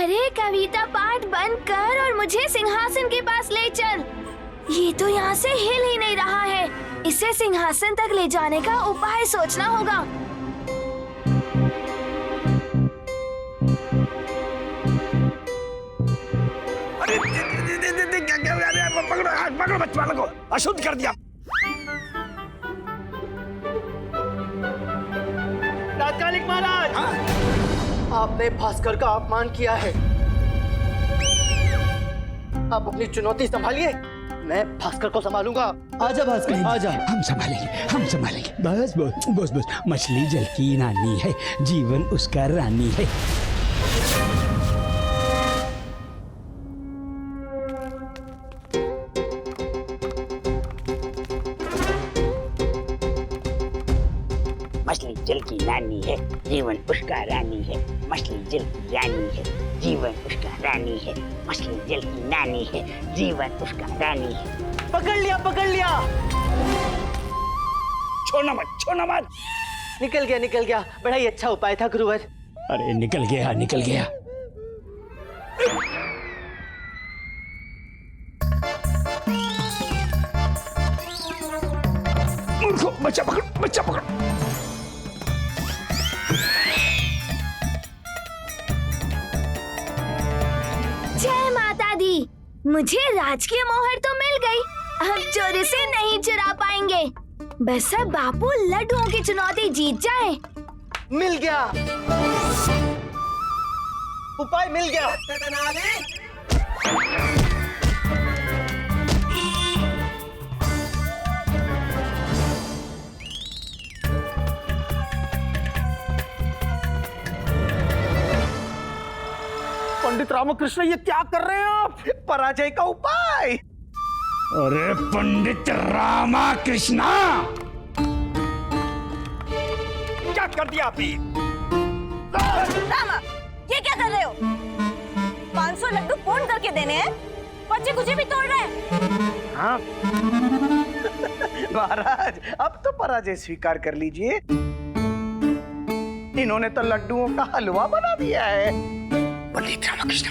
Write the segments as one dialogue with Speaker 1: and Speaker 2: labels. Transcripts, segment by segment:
Speaker 1: अरे कविता पाठ बंद कर और मुझे सिंहासन के पास ले चल। ये तो यहाँ से हिल ही नहीं रहा है। इसे सिंहासन तक ले जाने का उपाय सोचना होगा।
Speaker 2: अरे पकड़ो बच्चे वालों को, अशुद्ध कर दिया।
Speaker 3: तात्कालिक महाराज, आपने भास्कर का अपमान किया है। आप अपनी चुनौती संभालिए, मैं भास्कर को संभालूंगा।
Speaker 4: आजा भास्कर, आजा।
Speaker 5: हम संभालेंगे। बस बस बस बस। मछली जल की रानी है, जीवन उसका रानी है।
Speaker 6: मछली जल की रानी है, जीवन उसका रानी है। मछली जल की रानी है, जीवन उसका रानी है। मछली जल की रानी है, जीवन उसका रानी है।
Speaker 3: पकड़ लिया, पकड़ लिया।
Speaker 2: छोड़ना मत।
Speaker 3: निकल गया। बड़ा ही अच्छा उपाय था गुरुवर।
Speaker 5: अरे निकल गया।
Speaker 2: मूर्खों, बच्चा पकड़।
Speaker 1: जय माता दी। मुझे राजकीय मोहर तो मिल गई। अब चोरी से नहीं चुरा पाएंगे। बस अब बापू लड्डुओं की चुनौती जीत जाए।
Speaker 3: मिल गया, उपाय मिल गया। पंडित रामकृष्ण, ये क्या कर रहे हैं आप? पराजय का उपाय।
Speaker 2: अरे पंडित रामकृष्णा, क्या कर दिया आपने?
Speaker 7: रामा, ये क्या कर रहे हो? 500 लड्डू पूर्ण करके देने हैं, बच्चे कुछ भी तोड़ रहे हैं।
Speaker 3: हाँ महाराज, अब तो पराजय स्वीकार कर लीजिए। इन्होंने तो लड्डुओं का हलवा बना दिया है।
Speaker 2: पंडित रामकृष्ण,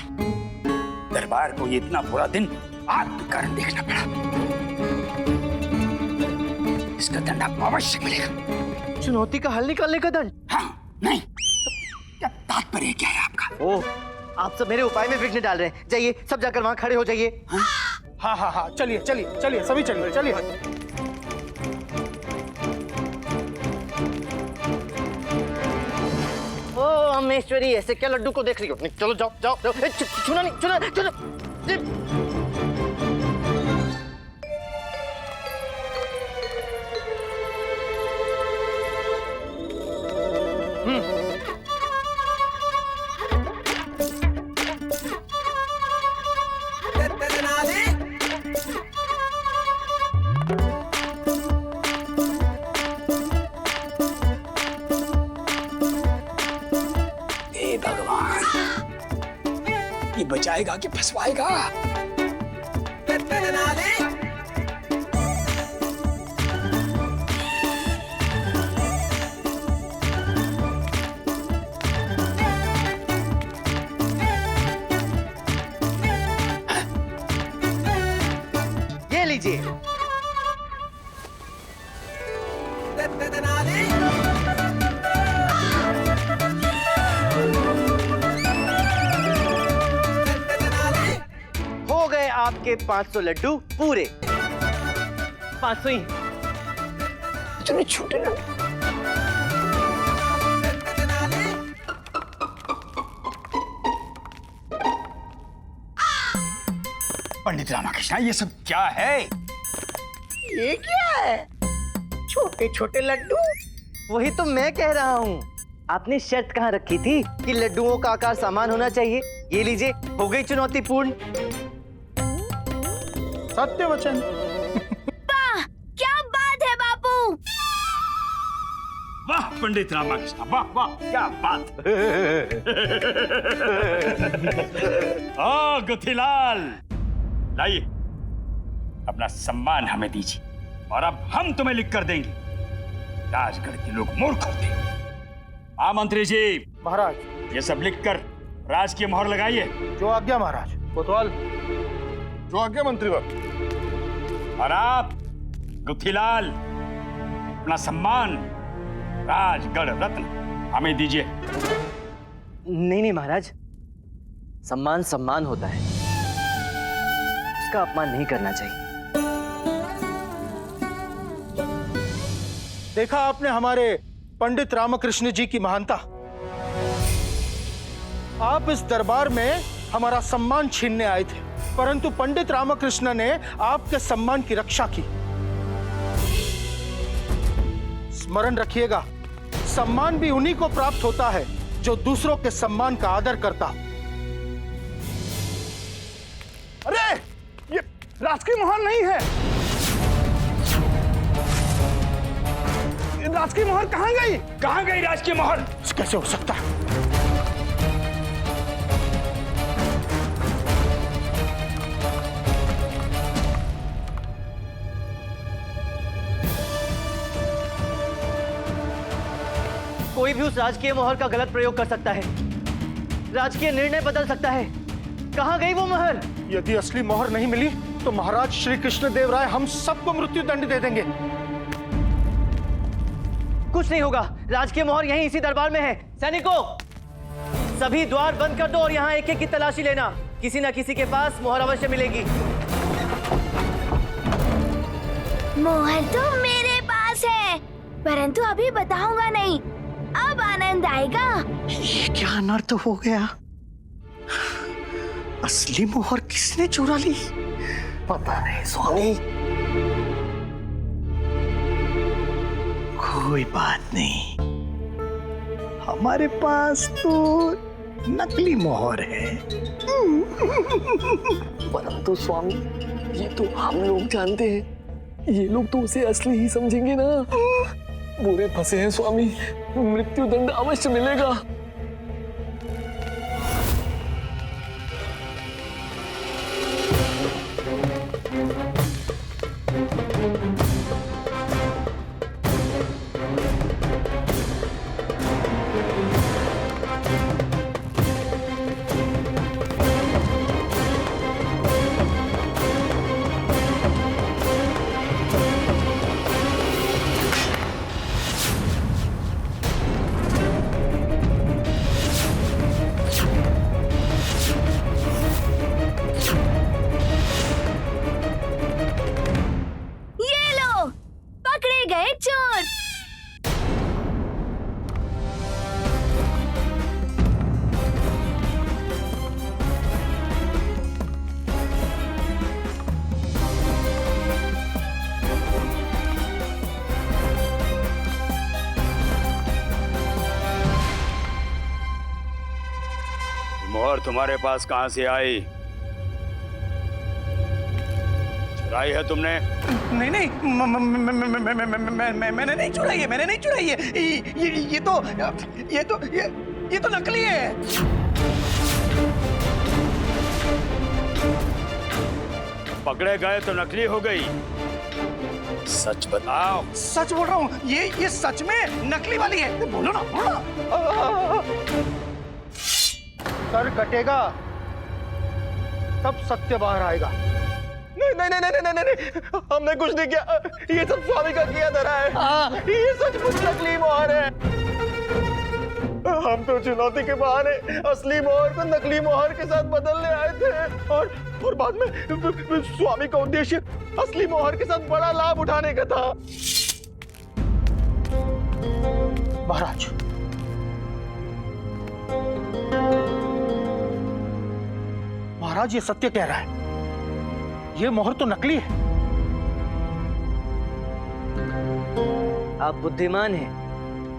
Speaker 2: दरबार को ये इतना बुरा दिन आपके कारण देखना पड़ा। इसका दंड आपको अवश्य मिलेगा।
Speaker 3: चुनौती का हल निकालने का दंड?
Speaker 2: हाँ, नहीं, क्या तात्पर्य क्या है आपका?
Speaker 3: ओह, आप सब मेरे उपाय में विघ्न डाल रहे हैं। जाइए, सब जाकर वहां खड़े हो जाइए। हाँ, चलिए, सभी चलिए। ओ अमेश्वरी, ऐसे क्या लड्डू को देख रही हो? चलो जाओ। छूना।
Speaker 5: ये बचाएगा कि फंसवाएगा?
Speaker 3: ये लीजिए। हो गए आपके 500 लड्डू पूरे। 500 ही।
Speaker 5: इतने छोटे लड्डू।
Speaker 2: पंडित रामकृष्ण, ये सब क्या है?
Speaker 3: ये क्या है? छोटे लड्डू? वही तो मैं कह रहा हूँ। आपने शर्त कहाँ रखी थी कि लड्डुओं का आकार समान होना चाहिए? ये लीजिए, हो गई चुनौती पूर्ण। सत्य वचन।
Speaker 1: वाह, क्या बात है बापू।
Speaker 2: वाह पंडित रामकृष्ण, वाह, क्या बात। गथिलाल, लाइए अपना सम्मान हमें दीजिए, और अब हम तुम्हें लिख कर देंगे। राजगढ़ के लोग मूर्ख होते हैं। हाँ मंत्री जी
Speaker 3: महाराज,
Speaker 2: ये सब लिखकर राज की मोहर लगाइए।
Speaker 4: जो आज्ञा महाराज। कोतवाल।
Speaker 8: जो आज्ञा मंत्रीवर।
Speaker 2: और आप गुत्थीलाल, अपना सम्मान राजगढ़ रत्न हमें दीजिए।
Speaker 3: नहीं नहीं महाराज, सम्मान सम्मान होता है, उसका अपमान नहीं करना चाहिए।
Speaker 4: देखा आपने हमारे पंडित रामकृष्ण जी की महानता। आप इस दरबार में हमारा सम्मान छीनने आए थे, परंतु पंडित रामकृष्ण ने आपके सम्मान की रक्षा की। स्मरण रखिएगा, सम्मान भी उन्हीं को प्राप्त होता है जो दूसरों के सम्मान का आदर करता।
Speaker 8: अरे ये राजकीय मोहर नहीं है। ये राजकीय मोहर कहाँ गई?
Speaker 2: कहाँ गई राजकीय मोहर?
Speaker 4: कैसे हो सकता है?
Speaker 3: कोई भी उस राजकीय मोहर का गलत प्रयोग कर सकता है, राजकीय निर्णय बदल सकता है। कहाँ गई वो मोहर?
Speaker 4: यदि असली मोहर नहीं मिली तो महाराज श्री कृष्ण देव राय हम सबको मृत्यु दंड दे देंगे।
Speaker 3: कुछ नहीं होगा, राजकीय मोहर यहीं इसी दरबार में है। सैनिकों, सभी द्वार बंद कर दो और यहाँ एक एक की तलाशी लेना। किसी न किसी के पास मोहर अवश्य मिलेगी।
Speaker 1: मोहर तो मेरे पास है, परंतु अभी बताऊंगा नहीं, अब आनंद आएगा।
Speaker 4: ये क्या अनर्थ हो गया? असली मोहर किसने चुरा ली? पता नहीं स्वामी। कोई बात नहीं, हमारे पास तो नकली मोहर है।
Speaker 9: परंतु स्वामी, ये तो हम लोग जानते हैं, ये लोग तो उसे असली ही समझेंगे ना। बुरे फंसे हैं स्वामी, मृत्यु दंड अवश्य मिलेगा।
Speaker 2: मोहर तुम्हारे पास कहां से आई? चुराई है तुमने?
Speaker 4: नहीं नहीं, मैंने नहीं चुराई है, मैंने नहीं चुराई है। ये तो नकली है।
Speaker 2: पकड़े गए तो नकली हो गई। सच बताओ।
Speaker 4: सच बोल रहा हूँ, ये सच में नकली वाली है। बोलो ना, बोलो ना। सर कटेगा तब सत्य बाहर आएगा।
Speaker 8: नहीं, हमने कुछ नहीं किया। ये सब स्वामी का किया धरा है। ये सचमुच नकली मोहर है। हम तो चुनौती के बहाने असली मोहर को नकली मोहर के साथ बदलने आए थे, और बाद में स्वामी का उद्देश्य असली मोहर के साथ बड़ा लाभ उठाने का था।
Speaker 4: महाराज, महाराज ये सत्य कह रहा है, ये मोहर तो नकली है।
Speaker 3: आप बुद्धिमान हैं,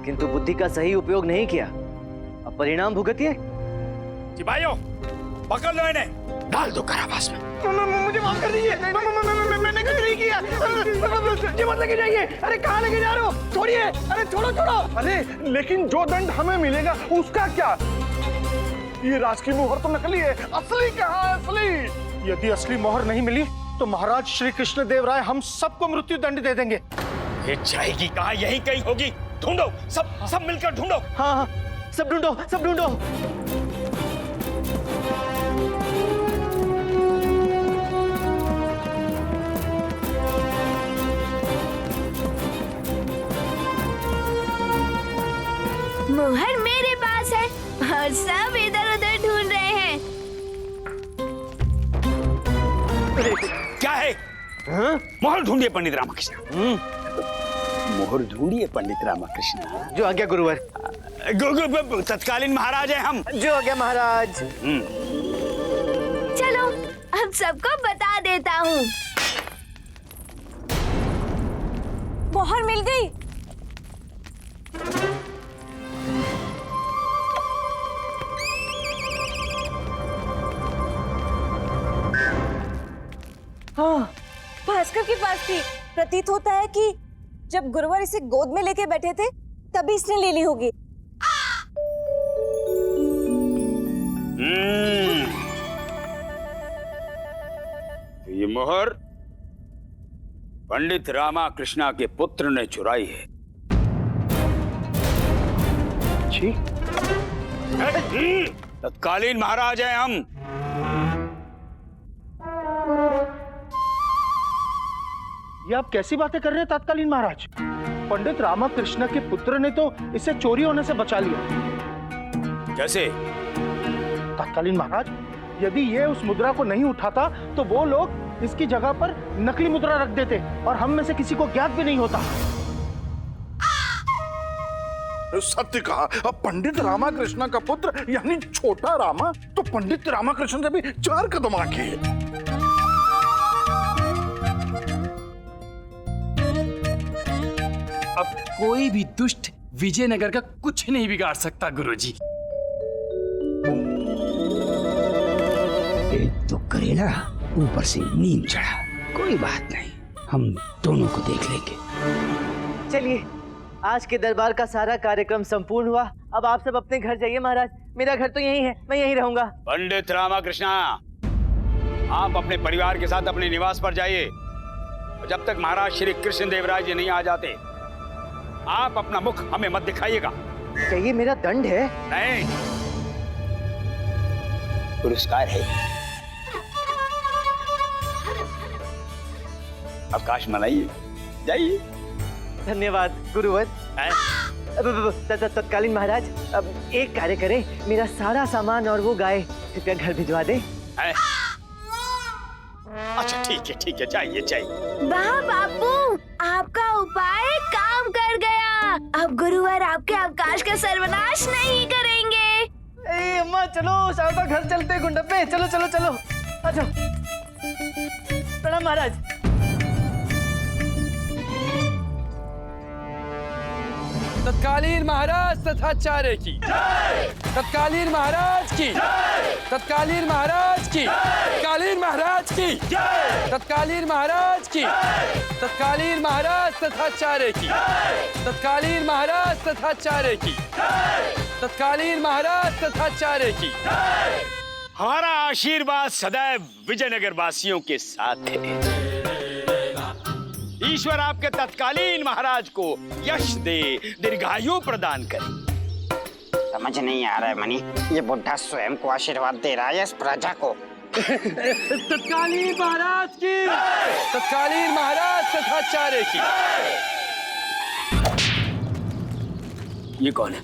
Speaker 3: किंतु बुद्धि का सही उपयोग नहीं किया। अब परिणाम भुगतिए।
Speaker 2: सिपाहियों, पकड़ लो इन्हें, डाल दो कारावास में।
Speaker 4: मुझे माफ कर दीजिए, मैंने कुछ नहीं किया। ये मत लेके जाइए। अरे कहाँ लेके जा रहे हो? छोड़िए। अरे छोड़ो।
Speaker 8: अरे लेकिन जो दंड हमें मिलेगा उसका क्या? ये राजकीय मोहर तो नकली है, असली कहाँ है? असली
Speaker 4: यदि असली मोहर नहीं मिली तो महाराज श्री कृष्ण देव राय हम सबको मृत्यु दंड दे देंगे।
Speaker 2: ये जाएगी कहाँ? यहीं कहीं होगी। ढूंढो, सब मिलकर ढूंढो।
Speaker 3: हाँ, सब ढूंढो।
Speaker 2: मोहर ढूंढिए पंडित रामकृष्ण। मोहर ढूंढिए पंडित रामकृष्ण।
Speaker 3: जो आज्ञा गुरुवर।
Speaker 2: तत्कालीन महाराज हैं हम।
Speaker 3: जो आज्ञा महाराज।
Speaker 1: चलो अब सबको बता देता हूँ।
Speaker 7: मोहर मिल गई। हाँ, भास्कर के पास थी। प्रतीत होता है कि जब गुरुवर इसे गोद में लेके बैठे थे तभी इसने ले ली होगी।
Speaker 2: ये मोहर पंडित रामकृष्ण के पुत्र ने चुराई है।
Speaker 4: छी,
Speaker 2: तत्कालीन महाराज हैं हम।
Speaker 4: ये आप कैसी बातें कर रहे हैं तत्कालीन महाराज? पंडित रामकृष्ण के पुत्र ने तो इसे चोरी होने से बचा लिया।
Speaker 2: कैसे?
Speaker 4: तत्कालीन महाराज, यदि ये उस मुद्रा को नहीं उठाता तो वो लोग इसकी जगह पर नकली मुद्रा रख देते और हम में से किसी को ज्ञात भी नहीं होता।
Speaker 8: सत्य कहा। अब पंडित रामकृष्ण का पुत्र यानी छोटा रामा तो पंडित रामकृष्ण से भी 4 कदम आगे है।
Speaker 9: अब कोई भी दुष्ट विजयनगर का कुछ नहीं बिगाड़ सकता गुरुजी।
Speaker 5: एक तो करेला ऊपर से नींद चढ़ा। कोई बात नहीं, हम दोनों को देख लेंगे।
Speaker 3: चलिए, आज के दरबार का सारा कार्यक्रम संपूर्ण हुआ। अब आप सब अपने घर जाइए महाराज। मेरा घर तो यही है, मैं यहीं रहूंगा।
Speaker 2: पंडित रामकृष्ण, आप अपने परिवार के साथ अपने निवास पर जाइए। जब तक महाराज श्री कृष्ण देवराय जी नहीं आ जाते आप अपना मुख हमें मत दिखाइएगा।
Speaker 3: क्या ये मेरा दंड है?
Speaker 2: नहीं, पुरस्कार है। अवकाश मनाइए, जाइए।
Speaker 3: धन्यवाद गुरुवर। तत्कालीन महाराज, अब एक कार्य करें, मेरा सारा सामान और वो गाय कृपया घर भिजवा दे।
Speaker 2: अच्छा ठीक है, जाइए जाइए।
Speaker 1: वाह बापू, आपका उपाय काम कर गया। अब गुरुवर आपके अवकाश का सर्वनाश नहीं करेंगे।
Speaker 3: ए अम्मा, चलो शारदा घर चलते। गुंडप्पे चलो चलो चलो, आ जाओ। प्रणाम महाराज।
Speaker 9: तत्कालीन महाराज तथाचार्य की, तत्कालीन महाराज की, तत्कालीन महाराज की, तत्कालीन महाराज की, तत्कालीन महाराज की, तत्कालीन महाराज तथाचार्य की, तत्कालीन महाराज तथाचार्य की, तत्कालीन महाराज तथाचार्य की।
Speaker 2: हमारा आशीर्वाद सदैव विजयनगर वासियों के साथ है। ईश्वर आपके तत्कालीन महाराज को यश दे, दीर्घायु प्रदान करे।
Speaker 6: समझ नहीं आ रहा है मनी, ये बुढ़ा स्वयं को आशीर्वाद दे रहा है इस प्रजा को।
Speaker 9: तत्कालीन महाराज की, तत्कालीन महाराज तथाचार्य की।
Speaker 2: ये कौन है?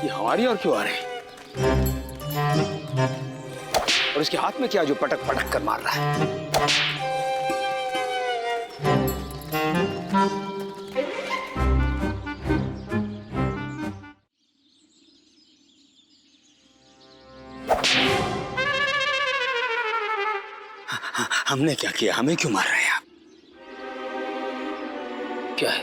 Speaker 2: ये हमारी और क्यों आ रहे हैं? और इसके हाथ में क्या जो पटक पटक कर मार रहा है? हमने क्या किया? हमें क्यों मार रहे हैं आप? क्या है?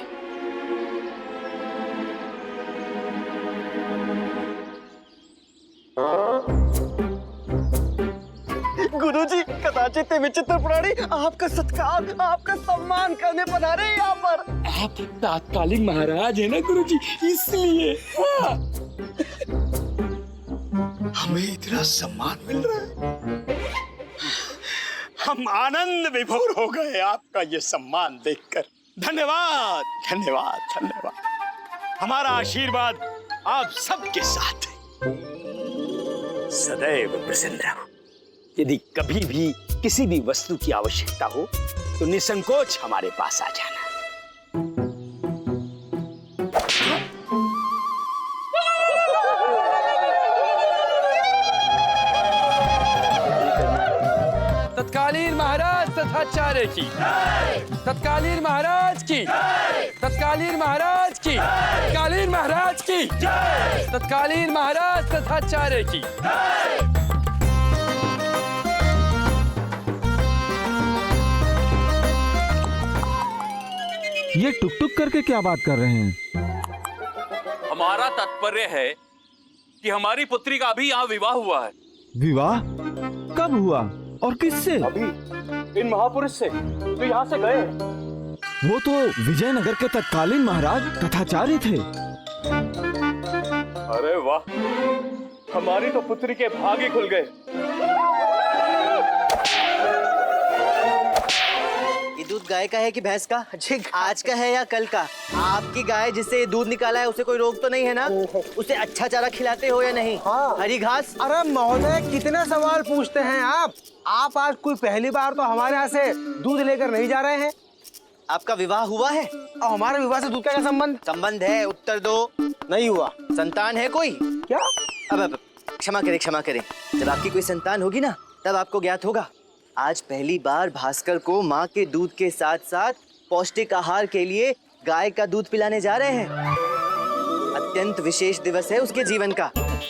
Speaker 3: गुरुजी, कदाचित विचित्र प्राणी आपका सत्कार, आपका सम्मान करने पधारे यहाँ पर।
Speaker 9: आप तत्कालीन महाराज है ना गुरुजी, इसलिए।
Speaker 2: हमें इतना सम्मान मिल रहा है, हम आनंद विभोर हो गए आपका ये सम्मान देखकर। धन्यवाद धन्यवाद धन्यवाद। हमारा आशीर्वाद आप सबके साथ है। सदैव प्रसन्न रहो। यदि कभी भी किसी भी वस्तु की आवश्यकता हो तो निसंकोच हमारे पास आ जाना।
Speaker 10: तत्कालीन महाराज तथाचार्य की, तत्कालीन महाराज की, तत्कालीन महाराज की, तत्कालीन महाराज की, तत्कालीन महाराज तथाचार्य की।
Speaker 11: ये टुक टुक करके क्या बात कर रहे हैं?
Speaker 12: हमारा तात्पर्य है कि हमारी पुत्री का अभी यहाँ विवाह हुआ है।
Speaker 11: विवाह कब हुआ और किससे?
Speaker 8: अभी इन महापुरुष से जो यहाँ से गए।
Speaker 11: वो तो विजयनगर के तत्कालीन महाराज तथाचार्य थे।
Speaker 8: अरे वाह, हमारी तो पुत्री के भाग ही खुल गए।
Speaker 3: ये दूध गाय का है कि भैंस का? आज का है या कल का? आपकी गाय जिससे ये दूध निकाला है उसे कोई रोग तो नहीं है ना? उसे अच्छा चारा खिलाते हो या नहीं?
Speaker 4: हाँ।
Speaker 3: हरी घास?
Speaker 4: अरे महोदय, कितने सवाल पूछते हैं आप आज कोई पहली बार तो हमारे यहाँ से दूध लेकर नहीं जा रहे हैं।
Speaker 3: आपका विवाह हुआ है?
Speaker 4: और हमारे विवाह से दूध का क्या संबंध?
Speaker 3: संबंध है, उत्तर दो।
Speaker 4: नहीं हुआ।
Speaker 3: संतान है कोई?
Speaker 4: क्या?
Speaker 3: अब क्षमा करें, क्षमा करें। जब आपकी कोई संतान होगी ना तब आपको ज्ञात होगा। आज पहली बार भास्कर को माँ के दूध के साथ साथ पौष्टिक आहार के लिए गाय का दूध पिलाने जा रहे हैं। अत्यंत विशेष दिवस है उसके जीवन का।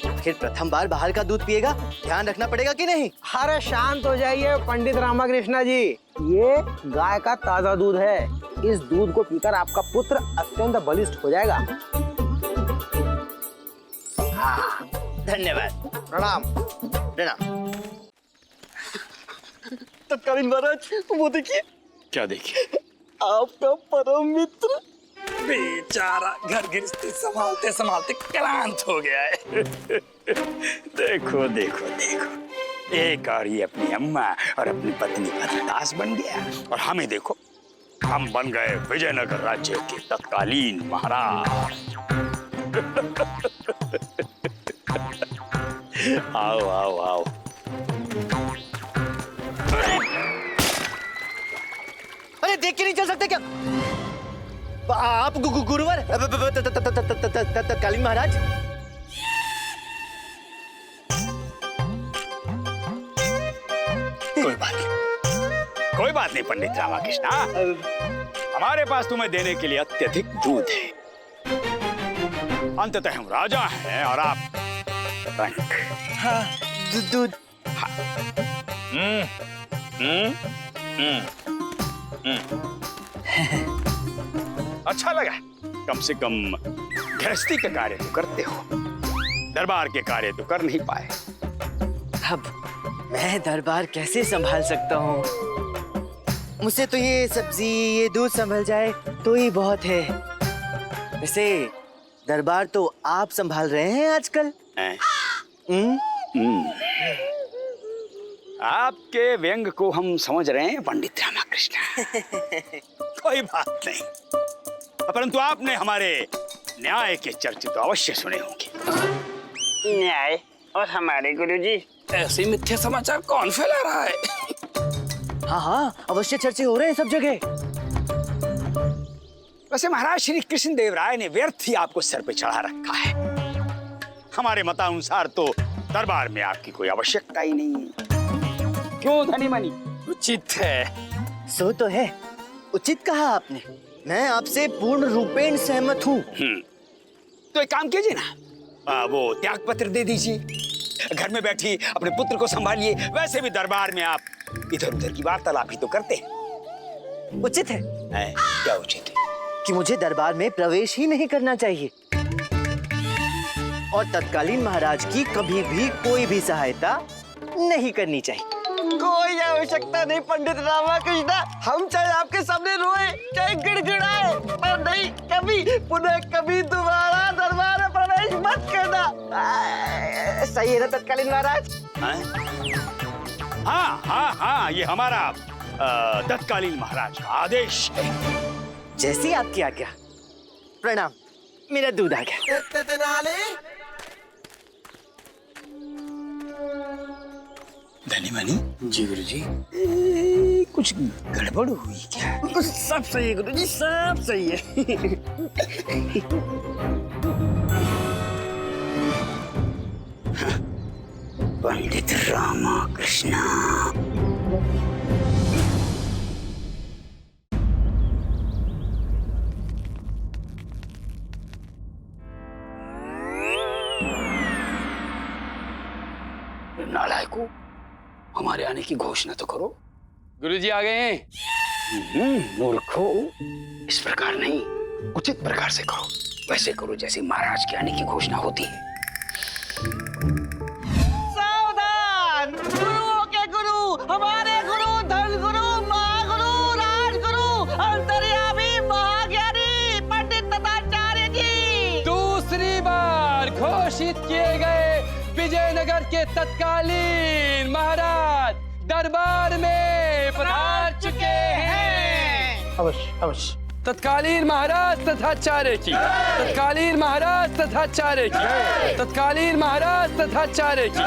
Speaker 3: आखिर प्रथम बार बाहर का दूध पिएगा, ध्यान रखना पड़ेगा कि नहीं?
Speaker 4: अरे शांत हो जाइए पंडित रामाकृष्णा जी, ये गाय का ताजा दूध है। इस दूध को पीकर आपका पुत्र अत्यंत बलिष्ठ हो जाएगा।
Speaker 3: धन्यवाद।
Speaker 4: प्रणाम।
Speaker 3: प्रणाम।
Speaker 8: तत्कालीन महाराज, वो देखिए।
Speaker 2: क्या देखिए?
Speaker 8: आपका परम मित्र
Speaker 10: बेचारा घर गृहस्थी संभालते संभालते क्लांत हो गया है।
Speaker 2: देखो देखो देखो, एक और ये अपनी अम्मा और अपनी पत्नी का दास बन गया, और हमें देखो, हम बन गए विजयनगर राज्य के तत्कालीन महाराज। आओ आओ आओ।
Speaker 3: अरे देख के नहीं चल सकते क्या आप? गुरुवर तत्कालीन महाराज।
Speaker 2: कोई बात नहीं, कोई बात नहीं पंडित रामाकृष्णा, हमारे पास तुम्हें देने के लिए अत्यधिक दूध है। अंततः हम राजा हैं और आप रंक।
Speaker 3: हाँ, दूध।
Speaker 2: अच्छा लगा, कम से कम गृहस्थी का कार्य तो करते हो, दरबार के कार्य तो कर नहीं पाए।
Speaker 3: अब मैं दरबार कैसे संभाल सकता हूँ? मुझसे तो ये सब्जी, ये दूध संभल जाए तो ही बहुत है। वैसे दरबार तो आप संभाल रहे हैं आजकल।
Speaker 2: आपके व्यंग को हम समझ रहे हैं पंडित रामाकृष्ण। कोई बात नहीं, परंतु आपने हमारे न्याय के चर्चे तो अवश्य सुने होंगे।
Speaker 6: न्याय? और हमारे गुरुजी?
Speaker 10: ऐसे मिथ्या समाचार कौन फैला रहा है?
Speaker 3: हाँ हाँ, अवश्य चर्चे हो रहे हैं सब जगह।
Speaker 2: वैसे महाराज श्री कृष्ण देव राय ने व्यर्थ ही आपको सर पे चढ़ा रखा है। हमारे मतानुसार तो दरबार में आपकी कोई आवश्यकता ही नहीं है।
Speaker 6: क्यों धनी मनी?
Speaker 10: उचित है।
Speaker 3: सो तो है, उचित कहा आपने। मैं आपसे पूर्ण रूपेण सहमत हूँ।
Speaker 2: तो एक काम कीजिए ना, वो त्याग पत्र दे दीजिए, घर में बैठी अपने पुत्र को संभालिए। वैसे भी दरबार में आप इधर उधर की वार्तालाप ही तो करते हैं।
Speaker 3: उचित है।
Speaker 2: क्या उचित है?
Speaker 3: कि मुझे दरबार में प्रवेश ही नहीं करना चाहिए और तत्कालीन महाराज की कभी भी कोई भी सहायता नहीं करनी चाहिए।
Speaker 8: कोई आवश्यकता नहीं पंडित रामाकृष्णा, हम चाहे आपके सामने रोए, चाहे गिड़गिड़ाए, पर नहीं कभी, पुनः कभी दोबारा दरबार में प्रवेश मत करना। सही है ना तत्कालीन महाराज?
Speaker 2: हाँ हाँ हाँ, ये हमारा तत्कालीन महाराज का आदेश है।
Speaker 3: जैसी आपकी आज्ञा। प्रणाम, मेरा दूध आ गया।
Speaker 2: धनी मनी जी गुरुजी, कुछ गड़बड़ हुई क्या?
Speaker 6: सब सही है गुरुजी, सब सही है।
Speaker 2: पंडित रामाकृष्णा, नालायकों, हमारे आने की घोषणा तो करो।
Speaker 10: गुरुजी आ गए हैं।
Speaker 2: मूर्खों, इस प्रकार नहीं, उचित प्रकार से करो। वैसे करो जैसे महाराज के आने की घोषणा होती है।
Speaker 8: सावधान! गुरुओं के गुरु, हमारे गुरु, धन गुरु, महागुरु, राजगुरु, अंतर्यामी, महाज्ञानी पंडित तथाचार्य जी
Speaker 10: दूसरी बार घोषित किए गए विजयनगर के तत्कालीन महाराज दरबार में पधार चुके हैं।
Speaker 4: अवश्य अवश्य।
Speaker 10: तत्कालीन महाराज तथाचार्य की, तत्कालीन महाराज तथाचार्य की, तत्कालीन महाराज तथाचार्य की।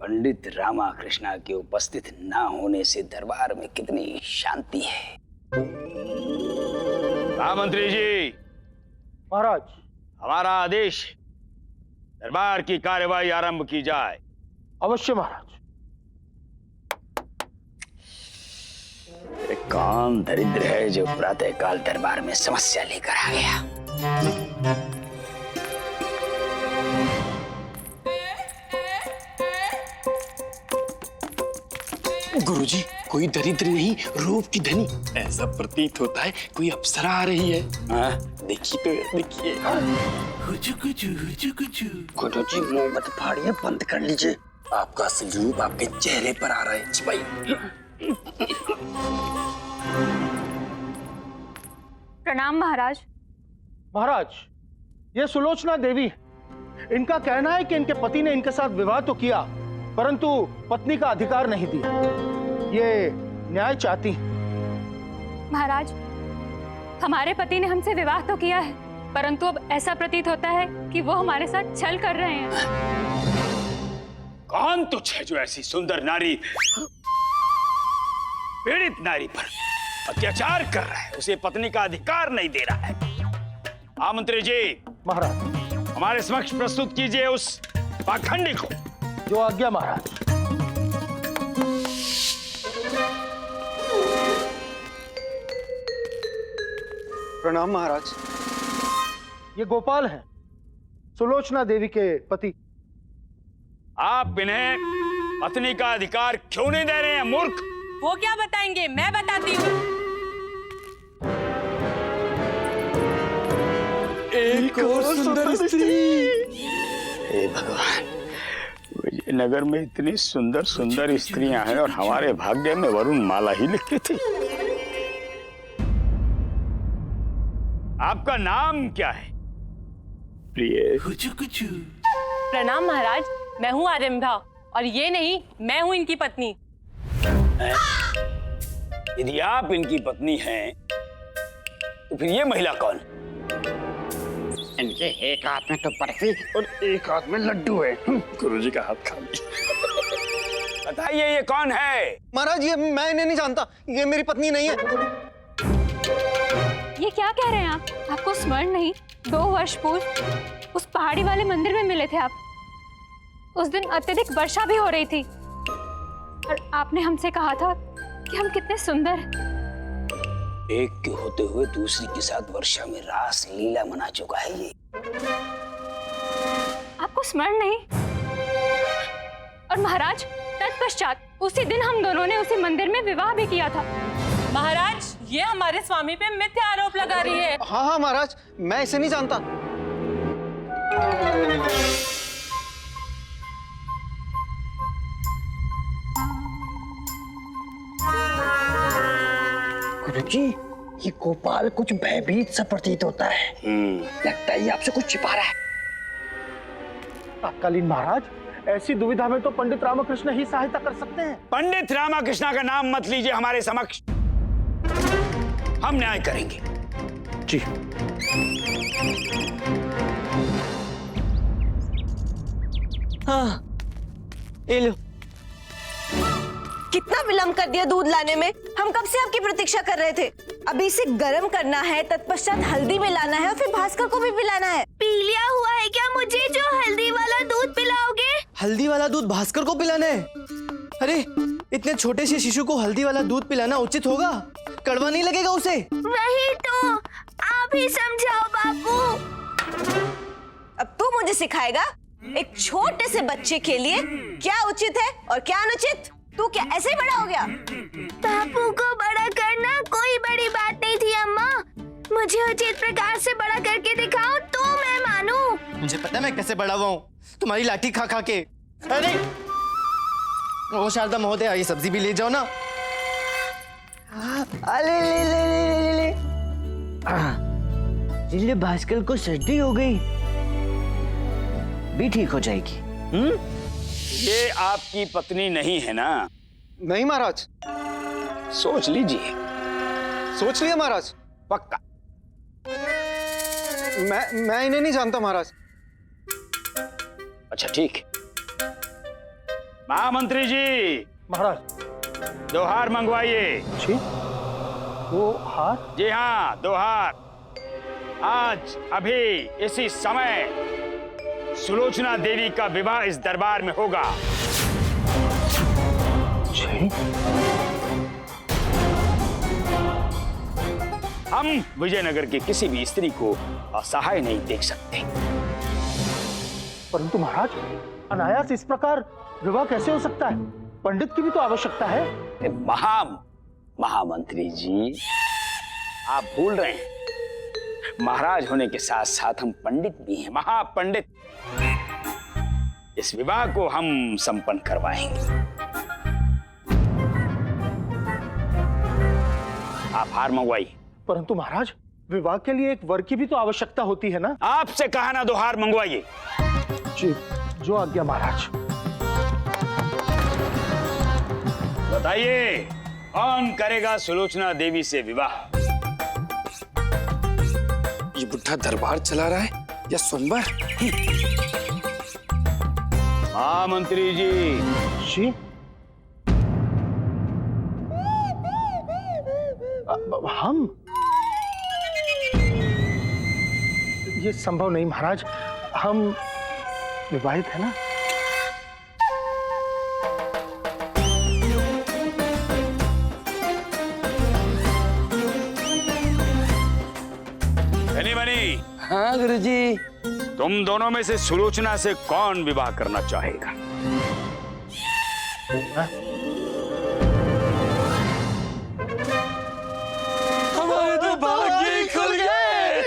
Speaker 2: पंडित रामाकृष्णा के उपस्थित न होने से दरबार में कितनी शांति है। मंत्री जी,
Speaker 4: महाराज,
Speaker 2: हमारा आदेश, दरबार की कार्यवाही आरंभ की जाए।
Speaker 4: अवश्य महाराज।
Speaker 2: एक कौन दरिद्र है जो प्रातःकाल दरबार में समस्या लेकर आ गया?
Speaker 9: गुरुजी, कोई दरिद्र नहीं, रूप की धनी। ऐसा प्रतीत होता है कोई अप्सरा आ रही है।
Speaker 2: देखिए तो देखिए। गुरुजी, मुंह मत फाड़िए, बंद कर लीजिए।
Speaker 9: आपका असल रूप आपके चेहरे पर आ रहा है छिपाई।
Speaker 7: प्रणाम महाराज।
Speaker 4: महाराज, ये सुलोचना देवी है। इनका कहना है कि इनके पति ने इनके साथ विवाह तो किया, परंतु पत्नी का अधिकार नहीं दिया। ये न्याय चाहती हैं।
Speaker 7: महाराज, हमारे पति ने हमसे विवाह तो किया है, परंतु अब ऐसा प्रतीत होता है कि वो हमारे साथ छल कर रहे हैं।
Speaker 2: कौन तुच्छ है जो ऐसी सुंदर नारी, पीड़ित नारी पर अत्याचार कर रहा है, उसे पत्नी का अधिकार नहीं दे रहा है? मंत्री जी,
Speaker 4: महाराज,
Speaker 2: हमारे समक्ष प्रस्तुत कीजिए उस पाखंडी को।
Speaker 4: जो आज्ञा महाराज।
Speaker 11: प्रणाम महाराज।
Speaker 4: ये गोपाल हैं, सुलोचना देवी के पति।
Speaker 2: आप इन्हें पत्नी का अधिकार क्यों नहीं दे रहे हैं, मूर्ख?
Speaker 7: वो क्या बताएंगे, मैं बताती हूँ।
Speaker 9: एक और सुंदर स्त्री।
Speaker 2: हे भगवान, विजयनगर में इतनी सुंदर सुंदर स्त्रियां हैं और हमारे भाग्य में वरुण माला ही लिखी थी। आपका नाम क्या है, प्रिय?
Speaker 7: प्रणाम महाराज, मैं हूँ आरंभा, और ये नहीं, मैं हूँ इनकी पत्नी।
Speaker 2: यदि आप इनकी पत्नी हैं, तो फिर ये महिला कौन?
Speaker 6: इनके एक हाथ में तो बर्फी और एक हाथ में लड्डू है।
Speaker 2: गुरुजी का हाथ खाली। बताइए ये कौन है?
Speaker 3: महाराज, ये मैं इन्हें नहीं जानता, ये मेरी पत्नी नहीं है।
Speaker 7: ये क्या कह रहे हैं आप? आपको स्मरण नहीं, 2 वर्ष पूर्व उस पहाड़ी वाले मंदिर में मिले थे आप। उस दिन अत्यधिक वर्षा भी हो रही थी और आपने हमसे कहा था कि हम कितने सुंदर हैं।
Speaker 2: एक के होते हुए दूसरी के साथ वर्षा में रास लीला मना चुका है ये।
Speaker 7: आपको स्मरण नहीं? और महाराज, तत्पश्चात उसी दिन हम दोनों ने उसी मंदिर में विवाह भी किया था। महाराज, ये हमारे स्वामी पे मिथ्या आरोप लगा रही है।
Speaker 3: हाँ हाँ महाराज, मैं इसे नहीं जानता।
Speaker 6: गुरुजी, ये गोपाल कुछ भयभीत सा प्रतीत होता है। लगता है ये आपसे कुछ छिपा रहा है।
Speaker 4: तत्कालीन महाराज, ऐसी दुविधा में तो पंडित रामकृष्ण ही सहायता कर सकते हैं।
Speaker 2: पंडित रामकृष्ण का नाम मत लीजिए हमारे समक्ष। हम न्याय करेंगे।
Speaker 4: जी।
Speaker 3: हाँ, ये लो।
Speaker 7: कितना विलंब कर दिया दूध लाने में? हम कब से आपकी प्रतीक्षा कर रहे थे।
Speaker 13: अभी इसे गर्म करना है, तत्पश्चात हल्दी मिलाना है और फिर भास्कर को भी पिलाना है।
Speaker 1: पी लिया हुआ है क्या मुझे जो हल्दी वाला दूध पिलाओगे?
Speaker 3: हल्दी वाला दूध भास्कर को पिलाना है? अरे इतने छोटे से शिशु को हल्दी वाला दूध पिलाना उचित होगा? कड़वा नहीं लगेगा उसे?
Speaker 1: वही तो, आप ही समझाओ बापू।
Speaker 13: अब तू मुझे सिखाएगा एक छोटे से बच्चे के लिए क्या उचित है और क्या अनुचित? तू क्या ऐसे ही बड़ा हो गया?
Speaker 1: बापू को बड़ा करना कोई बड़ी बात नहीं थी अम्मा। मुझे उचित प्रकार से बड़ा करके दिखाओ तो मैं मानूं।
Speaker 3: मुझे पता है मैं कैसे बड़ा हुआ हूँ, तुम्हारी लाठी खा खा के। अरे ओ शारदा महोदय, ये सब्जी भी ले जाओ ना। अरे ले ले ले ले ले ले। भास्कर को सर्दी हो गई, भी ठीक हो जाएगी।
Speaker 2: ये आपकी पत्नी नहीं है ना?
Speaker 4: नहीं महाराज।
Speaker 2: सोच लीजिए।
Speaker 4: सोच लिया महाराज।
Speaker 2: पक्का?
Speaker 4: मैं इन्हें नहीं जानता महाराज।
Speaker 2: अच्छा ठीक। महामंत्री जी,
Speaker 4: महाराज।
Speaker 2: 2 हार मंगवाइए।
Speaker 4: जी 2 हार?
Speaker 2: जी हाँ, 2 हार। आज अभी इसी समय सुलोचना देवी का विवाह इस दरबार में होगा।
Speaker 4: जी?
Speaker 2: हम विजयनगर की किसी भी स्त्री को असहाय नहीं देख सकते।
Speaker 4: परंतु महाराज, अनायास इस प्रकार विवाह कैसे हो सकता है? पंडित की भी तो आवश्यकता है।
Speaker 2: महामंत्री जी, आप भूल रहे हैं, महाराज होने के साथ साथ हम पंडित भी हैं, महापंडित। इस विवाह को हम संपन्न करवाएंगे। आप हार मंगवाइए।
Speaker 4: परंतु महाराज, विवाह के लिए एक वर की भी तो आवश्यकता होती है ना?
Speaker 2: आपसे कहा ना 2 हार मंगवाइए।
Speaker 4: जी, जो आज्ञा महाराज।
Speaker 2: बताइए, कौन करेगा सुलोचना देवी से विवाह?
Speaker 11: ये बुढ़ा दरबार चला रहा है या स्वयंवर?
Speaker 2: हाँ मंत्री जी।
Speaker 4: जी? हम? ये संभव नहीं महाराज, हम विवाहित है ना।
Speaker 2: बनी।
Speaker 8: हाँ गुरुजी।
Speaker 2: तुम दोनों में से सुलोचना से कौन विवाह करना चाहेगा?
Speaker 8: हमारे तो भाग्य ही खुल गए।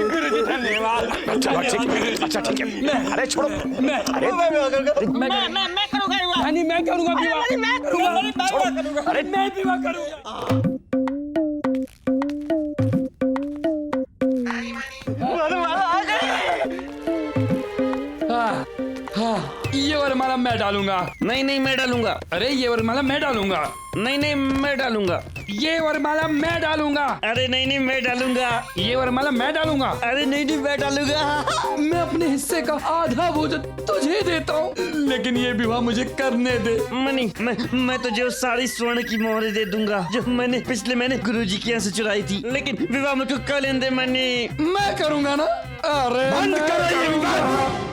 Speaker 2: गुरुजी धन्यवाद। अच्छा ठीक है। अरे छोड़ो।
Speaker 8: मैं करूंगा। मैं करूंगा विवाह।
Speaker 2: अरे मैं विवाह करूंगा।
Speaker 10: ये वरमाला मैं डालूंगा।
Speaker 8: नहीं मैं डालूंगा।
Speaker 10: अरे ये वरमाला मैं डालूंगा।
Speaker 8: नहीं मैं डालूंगा।
Speaker 10: ये वरमाला मैं डालूंगा।
Speaker 8: अरे नहीं मैं डालूंगा।
Speaker 10: ये वरमाला मैं डालूंगा।
Speaker 8: अरे नहीं मैं डालूंगा।
Speaker 10: मैं अपने हिस्से का आधा भोजन तुझे देता हूँ, लेकिन ये विवाह मुझे करने दे।
Speaker 8: मैं तुझे वो सारी स्वर्ण की मोहरें दे दूंगा जो मैंने पिछले महीने गुरुजी के यहाँ से चुराई थी, लेकिन विवाह मुझको कर लेने दे।
Speaker 10: मैं करूंगा ना। अरे
Speaker 2: बंद करो ये विवाह।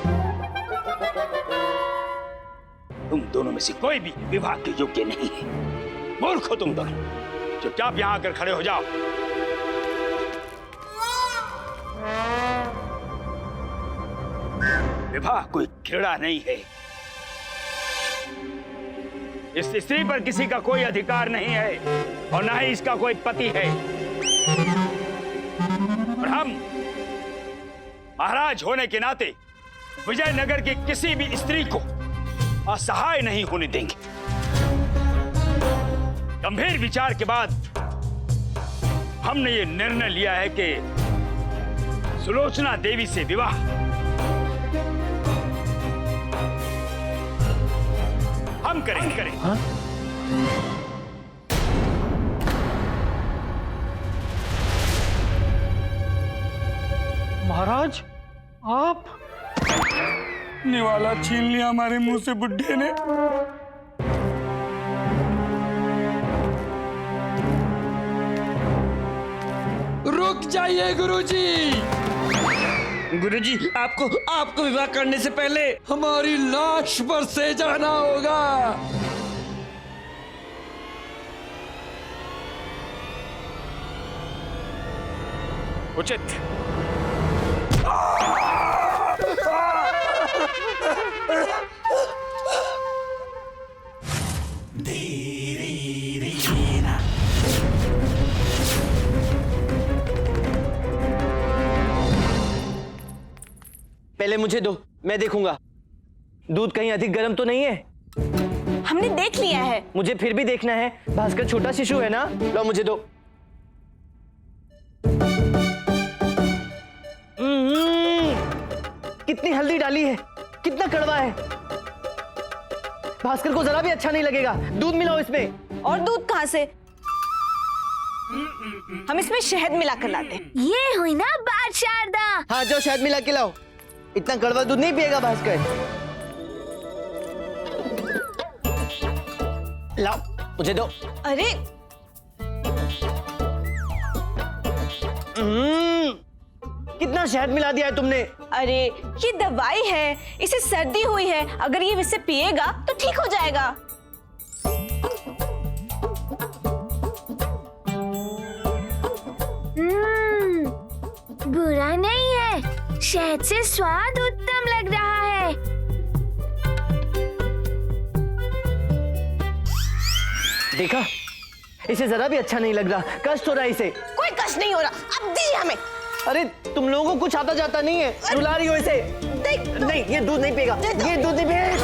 Speaker 2: तुम दोनों में से कोई भी विवाह के योग्य नहीं है। मूर्ख हो तुम दोनों। चुपचाप यहाँ आकर खड़े हो जाओ। विवाह कोई क्रीड़ा नहीं है। इस स्त्री पर किसी का कोई अधिकार नहीं है और ना ही इसका कोई पति है। और हम महाराज होने के नाते विजयनगर की किसी भी स्त्री को असहाय नहीं होने देंगे। गंभीर विचार के बाद हमने ये निर्णय लिया है कि सुलोचना देवी से विवाह हम करेंगे।
Speaker 4: हाँ? महाराज, आप?
Speaker 2: निवाला छीन लिया हमारे मुंह से बुड्ढे ने।
Speaker 10: रुक जाइए गुरुजी।
Speaker 8: गुरुजी, आपको विवाह करने से पहले
Speaker 10: हमारी लाश पर से जाना होगा।
Speaker 2: उचित।
Speaker 3: पहले मुझे दो, मैं देखूंगा। दूध कहीं अधिक गर्म तो नहीं है?
Speaker 13: हमने देख लिया है।
Speaker 3: मुझे फिर भी देखना है। भास्कर छोटा शिशु है ना। लो मुझे दो। कितनी हल्दी डाली है, कितना कड़वा है। भास्कर को जरा भी अच्छा नहीं लगेगा। दूध मिलाओ इसमें।
Speaker 13: और दूध कहाँ से? हम इसमें शहद मिलाकर लाते हैं।
Speaker 1: ये हुई ना बात शारदा।
Speaker 3: हाँ, जो शहद मिला के लाओ। इतना कड़वा दूध नहीं पिएगा भास्कर। लाओ, मुझे दो।
Speaker 13: अरे
Speaker 3: कितना शहद मिला दिया है तुमने।
Speaker 13: अरे ये दवाई है, इसे सर्दी हुई है, अगर ये इसे पिएगा तो ठीक हो जाएगा।
Speaker 1: बुरा नहीं है, शहद से स्वाद उत्तम लग रहा है।
Speaker 3: देखा, इसे जरा भी अच्छा नहीं लग रहा। कष्ट हो रहा है इसे।
Speaker 13: कोई कष्ट नहीं हो रहा, अब दीजिए हमें।
Speaker 3: अरे तुम लोगों को कुछ आता जाता नहीं है। रुला रही हो इसे। नहीं, ये दूध नहीं पिएगा। ये दूध नहीं पिएगा।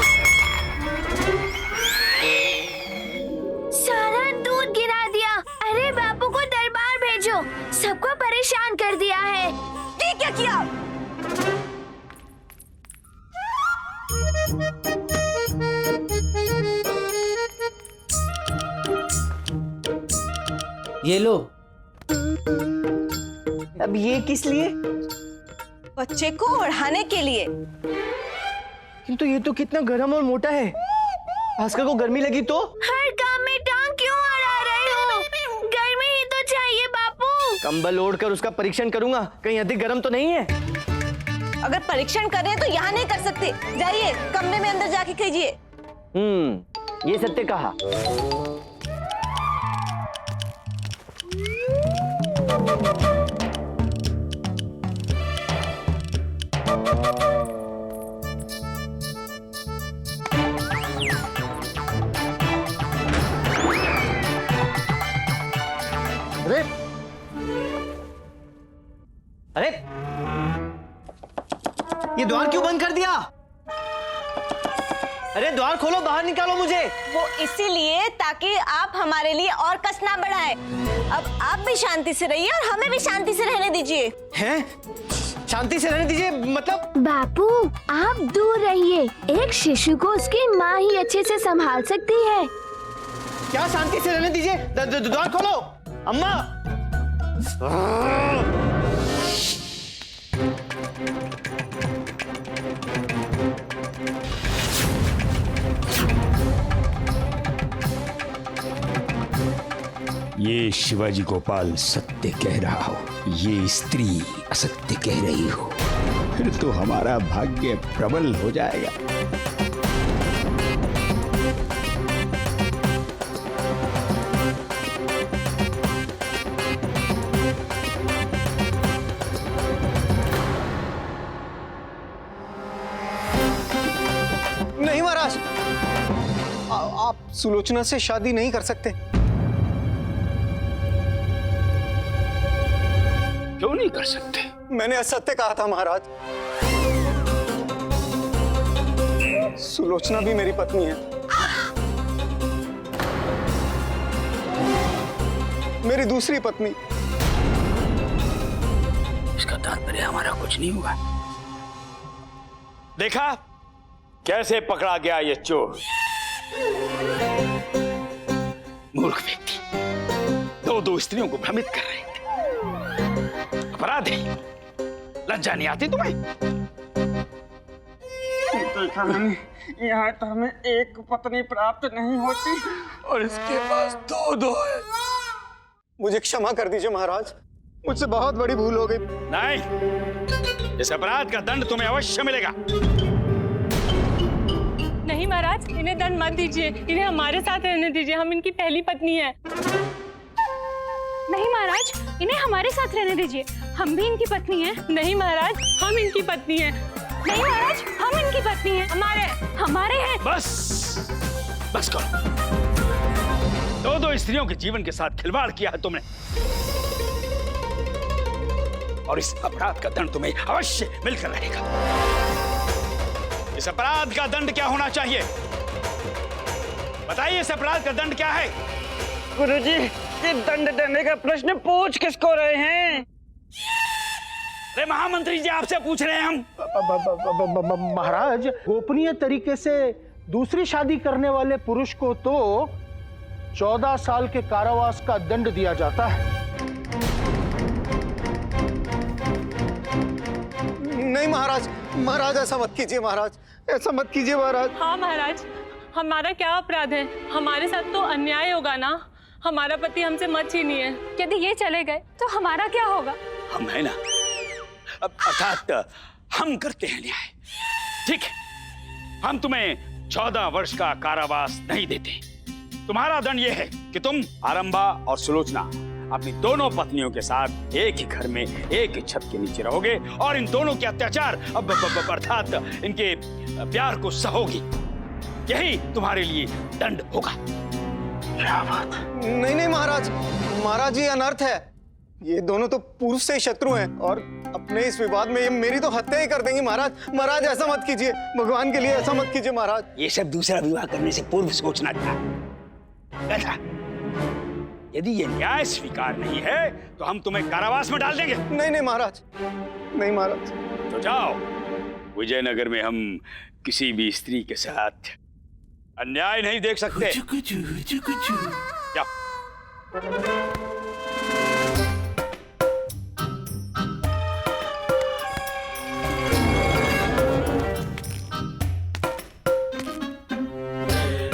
Speaker 1: सारा दूध गिरा दिया। अरे बापू को दरबार भेजो, सबको परेशान कर दिया है।
Speaker 13: ये क्या किया?
Speaker 3: ये लो। अब ये किस लिए?
Speaker 13: बच्चे को ओढ़ाने के लिए।
Speaker 3: किंतु ये तो कितना गर्म और मोटा है। भास्कर को गर्मी लगी तो?
Speaker 1: हर काम में टांग क्यों अड़ा रहे हो? गर्मी ही तो चाहिए बापू।
Speaker 3: कंबल ओढ़कर उसका परीक्षण करूंगा, कहीं अधिक गर्म तो नहीं है।
Speaker 13: अगर परीक्षण कर रहे हैं तो यहाँ नहीं कर सकते। जाइए कमरे में अंदर जाके कीजिए।
Speaker 3: ये सत्य कहा। अरे ये द्वार क्यों बंद कर दिया? अरे द्वार खोलो, बाहर निकालो मुझे।
Speaker 13: वो इसीलिए ताकि आप हमारे लिए और कष्ट ना बढ़ाएं। अब आप भी शांति से रहिए और हमें भी शांति से रहने दीजिए।
Speaker 3: हैं? शांति से रहने दीजिए मतलब?
Speaker 1: बापू आप दूर रहिए, एक शिशु को उसकी माँ ही अच्छे से संभाल सकती है।
Speaker 3: क्या शांति से रहने दीजिए? द्वार खोलो अम्मा।
Speaker 5: ये शिवाजी गोपाल सत्य कह रहा हो, ये स्त्री असत्य कह रही हो, फिर तो हमारा भाग्य प्रबल हो जाएगा।
Speaker 4: नहीं महाराज, आप सुलोचना से शादी नहीं कर सकते।
Speaker 5: क्यों नहीं कर सकते?
Speaker 4: मैंने असत्य कहा था महाराज। सुलोचना भी मेरी पत्नी है, मेरी दूसरी पत्नी।
Speaker 5: इसका तात्पर्य हमारा कुछ नहीं हुआ।
Speaker 2: देखा कैसे पकड़ा गया ये चोर।
Speaker 5: मूर्ख व्यक्ति, दो स्त्रियों को भ्रमित कर रहे थे। अपराधी, लज्जा नहीं आती तुम्हें?
Speaker 8: देखा मैंने, यहाँ तो हमें एक पत्नी प्राप्त नहीं होती और इसके पास दो है।
Speaker 4: मुझे क्षमा कर दीजिए महाराज,
Speaker 3: मुझसे बहुत बड़ी भूल हो गई।
Speaker 2: नहीं, इस अपराध का दंड तुम्हें अवश्य मिलेगा।
Speaker 14: नहीं महाराज, इन्हें दंड मत दीजिए, इन्हें हमारे साथ रहने दीजिए, हम इनकी पहली पत्नी हैं।
Speaker 7: नहीं महाराज, इन्हें हमारे साथ रहने दीजिए, हम भी इनकी पत्नी हैं।
Speaker 14: नहीं महाराज, हम इनकी पत्नी हैं।
Speaker 7: नहीं महाराज, हम इनकी पत्नी हैं। हमारे हैं।
Speaker 2: बस करो। दो स्त्रियों के जीवन के साथ खिलवाड़ किया है तुमने, और इस अपराध का दंड तुम्हें अवश्य मिलकर रहेगा। इस अपराध का दंड क्या होना चाहिए? बताइए, इस अपराध का दंड क्या है?
Speaker 8: गुरुजी, ये दंड देने का प्रश्न पूछ किसको रहे हैं?
Speaker 2: अरे महामंत्री जी, आपसे पूछ रहे हैं हम।
Speaker 4: महाराज, गोपनीय तरीके से दूसरी शादी करने वाले पुरुष को तो 14 साल के कारावास का दंड दिया जाता है।
Speaker 3: नहीं महाराज, महाराज ऐसा मत कीजिए, महाराज ऐसा मत कीजिए महाराज।
Speaker 14: हाँ महाराज, हमारा क्या अपराध है? हमारे साथ तो अन्याय होगा ना, हमारा पति हमसे मत छीनिए।
Speaker 7: यदि ये चले गए तो हमारा क्या होगा?
Speaker 2: हम है ना, अर्थात हम करते हैं न्याय। ठीक है, हम तुम्हें 14 वर्ष का कारावास नहीं देते। तुम्हारा दंड यह है कि तुम आरंभा और सुलोचना अपनी दोनों पत्नियों के साथ एक ही घर में एक ही छत के नीचे रहोगे और इन दोनों के अत्याचार अर्थात इनके प्यार को सहोगी। यही तुम्हारे लिए दंड होगा।
Speaker 3: क्या बात? नहीं महाराज, महाराज ये अनर्थ है। ये दोनों तो पूर्व से शत्रु हैं और अपने इस विवाद में ये मेरी तो हत्या ही कर देंगी। महाराज, महाराज ऐसा मत कीजिए, भगवान के लिए ऐसा मत कीजिए महाराज।
Speaker 2: ये सब दूसरा विवाह करने से पूर्व सोचना था। यदि ये न्याय स्वीकार नहीं है तो हम तुम्हें कारावास में डाल देंगे।
Speaker 3: नहीं महाराज, नहीं महाराज।
Speaker 2: तो जाओ, विजयनगर में हम किसी भी स्त्री के साथ अन्याय नहीं देख सकते। जाओ।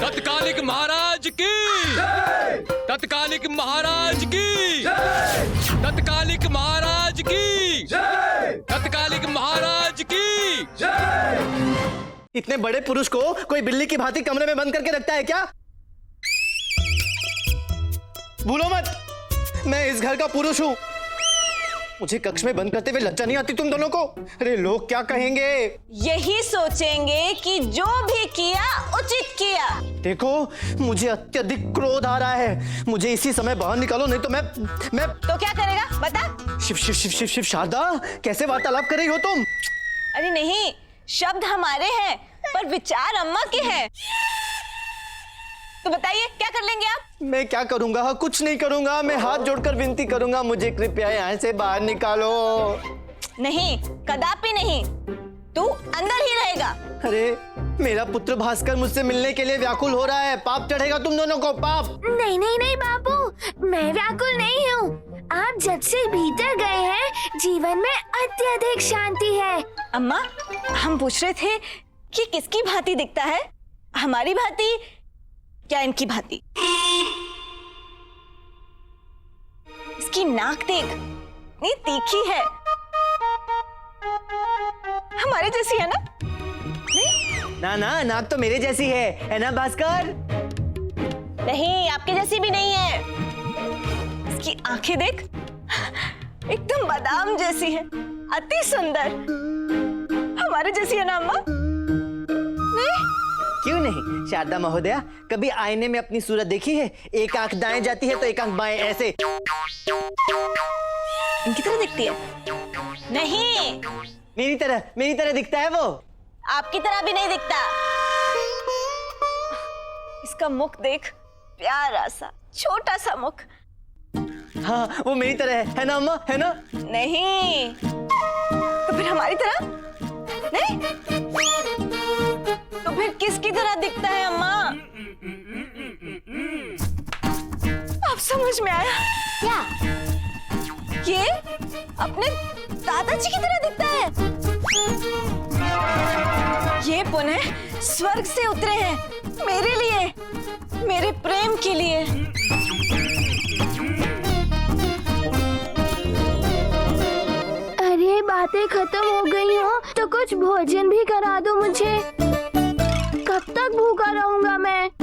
Speaker 10: तत्कालिक महाराज की, तत्कालिक महाराज की, तत्कालिक महाराज की, तत्कालिक महाराज की।
Speaker 3: इतने बड़े पुरुष को कोई बिल्ली की भांति कमरे में बंद करके रखता है क्या? भूलो मत, मैं इस घर का पुरुष हूँ। मुझे कक्ष में बंद करते हुए लज्जा नहीं आती तुम दोनों को? अरे लोग क्या कहेंगे?
Speaker 13: यही सोचेंगे कि जो भी किया उचित किया।
Speaker 3: देखो, मुझे अत्यधिक क्रोध आ रहा है, मुझे इसी समय बाहर निकालो, नहीं तो मैं
Speaker 13: तो क्या करेगा बता?
Speaker 3: शिव शिव शिव शिव शिव शारदा, कैसे वार्तालाप कर रही हो तुम?
Speaker 13: अरे नहीं, शब्द हमारे हैं पर विचार अम्मा के हैं। तो बताइए क्या कर लेंगे आप?
Speaker 3: मैं क्या करूंगा? कुछ नहीं करूंगा। मैं हाथ जोड़कर विनती करूंगा, मुझे कृपया यहाँ से बाहर निकालो।
Speaker 13: नहीं, कदापि नहीं, तू अंदर ही रहेगा।
Speaker 3: अरे मेरा पुत्र भास्कर मुझसे मिलने के लिए व्याकुल हो रहा है, पाप चढ़ेगा तुम दोनों को, पाप।
Speaker 1: नहीं नहीं नहीं बाबू, मैं व्याकुल नहीं हूँ। आप जब से भीतर गए हैं जीवन में अत्यधिक शांति है।
Speaker 13: अम्मा, हम पूछ रहे थे कि किसकी भांति दिखता है, हमारी भांति क्या इनकी भांति? इसकी नाक देख, इतनी तीखी है, हमारे जैसी है ना?
Speaker 3: ना ना, नाक तो मेरे जैसी है ना भास्कर?
Speaker 13: नहीं, आपके जैसी भी नहीं है। इसकी आंखें देख, एकदम बादाम जैसी है, अति सुंदर। हमारे जैसी है ना अम्मा? नहीं?
Speaker 3: क्यों नहीं शारदा महोदया, कभी आईने में अपनी सूरत देखी है? एक आंख दाएं जाती है तो एक आंख बाएं, ऐसे।
Speaker 13: इनकी तरह दिखती है? नहीं,
Speaker 3: मेरी तरह दिखता है वो।
Speaker 13: आपकी तरह भी नहीं दिखता। इसका मुख देख, प्यारा सा छोटा सा मुख।
Speaker 3: हाँ, वो मेरी तरह है ना अम्मा, है ना?
Speaker 13: नहीं, तो फिर हमारी तरह नहीं? तो फिर किसकी तरह दिखता है अम्मा? अब समझ में आया।
Speaker 1: क्या?
Speaker 13: ये अपने दादाजी की तरह दिखता है। ये पुनः स्वर्ग से उतरे हैं मेरे लिए, मेरे प्रेम के लिए।
Speaker 1: बातें खत्म हो गई हो तो कुछ भोजन भी करा दो मुझे। कब तक भूखा रहूंगा मैं?